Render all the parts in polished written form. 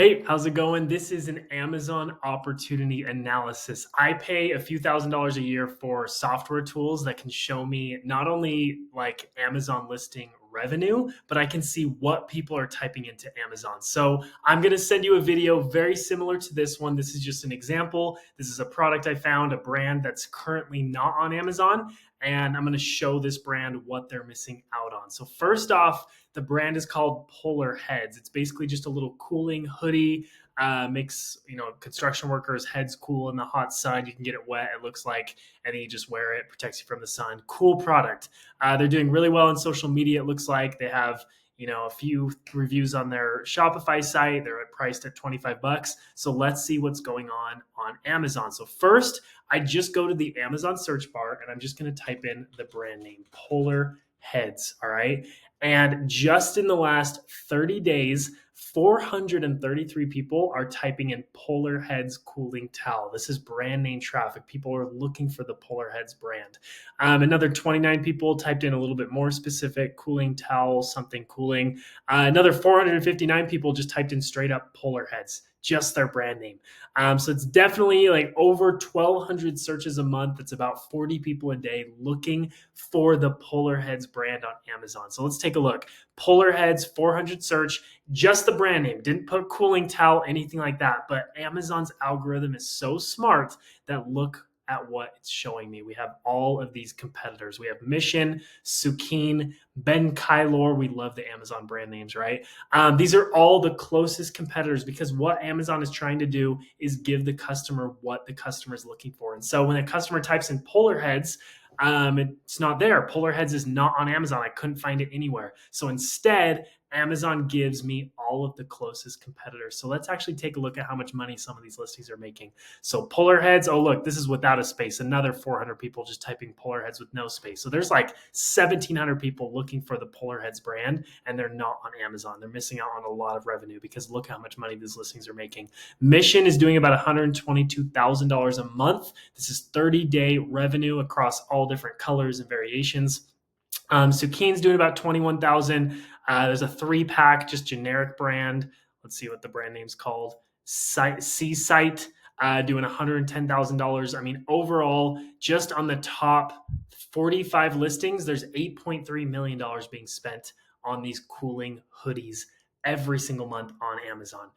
Hey, how's it going? This is an Amazon opportunity analysis. I pay a few $1,000s a year for software tools that can show me not only like Amazon listing revenue, but I can see what people are typing into Amazon. So I'm going to send you a video very similar to this one. This is just an example. This is a product I found, a brand that's currently not on Amazon. And I'm going to show this brand what they're missing out on. So first off, the brand is called PolarHeads. It's basically just a little cooling hoodie. Makes construction workers' heads cool in the hot sun. You can get it wet, it looks like, and then you just wear it. Protects you from the sun. Cool product. They're doing really well on social media. It looks like they have a few reviews on their Shopify site. They're priced at $25. So let's see what's going on Amazon. So first, I just go to the Amazon search bar and I'm just going to type in the brand name Polar Heads. All right. And just in the last 30 days, 433 people are typing in Polar Heads cooling towel. This is brand name traffic. People are looking for the Polar Heads brand. Another 29 people typed in a little bit more specific cooling towel, something cooling. Another 459 people just typed in straight up Polar Heads, just their brand name. So it's definitely like over 1,200 searches a month. It's about 40 people a day looking for the Polar Heads brand on Amazon. So let's take a look. Polar Heads, 400 search, just the brand name. Didn't put cooling towel, anything like that. But Amazon's algorithm is so smart that look at what it's showing me. We have all of these competitors. We have Mission, Sukeen, Ben Kylor. We love the Amazon brand names, right? These are all the closest competitors because what Amazon is trying to do is give the customer what the customer is looking for. And so when a customer types in Polar Heads, it's not there. Polar Heads is not on Amazon. I couldn't find it anywhere. So instead, Amazon gives me all of the closest competitors. So let's actually take a look at how much money some of these listings are making. So Polar Heads, oh look, this is without a space. Another 400 people just typing Polar Heads with no space. So there's like 1,700 people looking for the Polar Heads brand, and they're not on Amazon. They're missing out on a lot of revenue because look how much money these listings are making. Mission is doing about $122,000 a month. This is 30-day revenue across all different colors and variations. Sukeen's doing about 21,000. There's a 3-pack, just generic brand. Let's see what the brand name's called. Seasite, doing $110,000. I mean, overall, just on the top 45 listings, there's $8.3 million being spent on these cooling hoodies every single month on Amazon.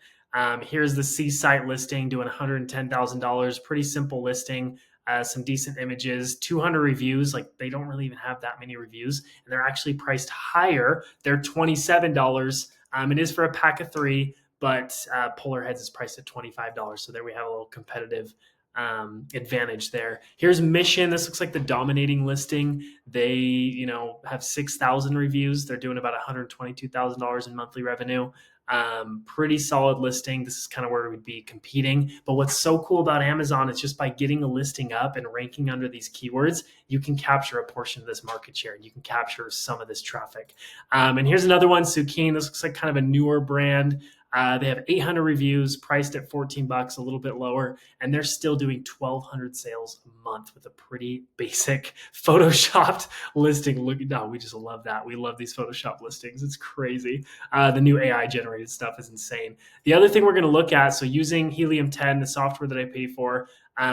Here's the Seasite listing doing $110,000. Pretty simple listing. Some decent images, 200 reviews. Like they don't really even have that many reviews, and they're actually priced higher. They're $27. It is for a pack of 3, but Polar Heads is priced at $25. So there we have a little competitive advantage there. Here's Mission. This looks like the dominating listing. They, have 6,000 reviews. They're doing about $122,000 in monthly revenue. Pretty solid listing. This is kind of where we'd be competing. But what's so cool about Amazon is just by getting a listing up and ranking under these keywords, you can capture a portion of this market share. You can capture some of this traffic. And here's another one, Sukeen. This looks like kind of a newer brand. They have 800 reviews, priced at $14, a little bit lower, and they're still doing 1,200 sales a month with a pretty basic photoshopped listing. We just love that. We love these Photoshop listings. It's crazy. The new AI generated stuff is insane. The other thing we're going to look at, so using Helium 10, the software that I pay for,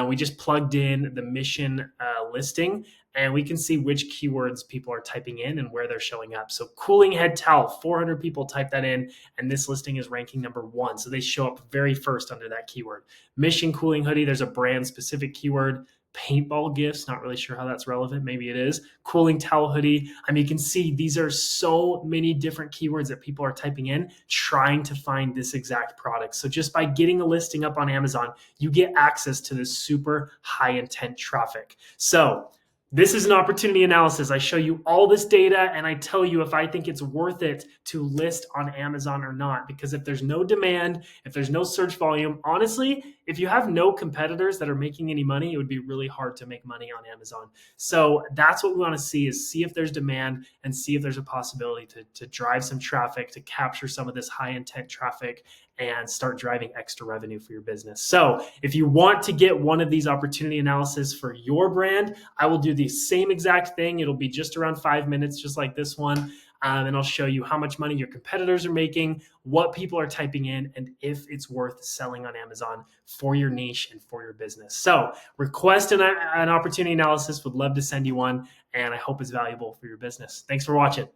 we just plugged in the Mission listing, and we can see which keywords people are typing in and where they're showing up. So cooling head towel, 400 people type that in, and this listing is ranking number 1. So they show up very first under that keyword. Mission cooling hoodie, there's a brand specific keyword. Paintball gifts, not really sure how that's relevant. Maybe it is. Cooling towel hoodie. I mean, you can see these are so many different keywords that people are typing in, trying to find this exact product. So just by getting a listing up on Amazon, you get access to this super high intent traffic. So this is an opportunity analysis. I show you all this data and I tell you if I think it's worth it to list on Amazon or not. Because if there's no demand, if there's no search volume, honestly, if you have no competitors that are making any money, it would be really hard to make money on Amazon. So that's what we want to see if there's demand and see if there's a possibility to drive some traffic, to capture some of this high intent traffic and start driving extra revenue for your business. So if you want to get one of these opportunity analysis for your brand, I will do the same exact thing. It'll be just around 5 minutes, just like this one. And I'll show you how much money your competitors are making, what people are typing in, and if it's worth selling on Amazon for your niche and for your business. So request an opportunity analysis. Would love to send you one, and I hope it's valuable for your business. Thanks for watching.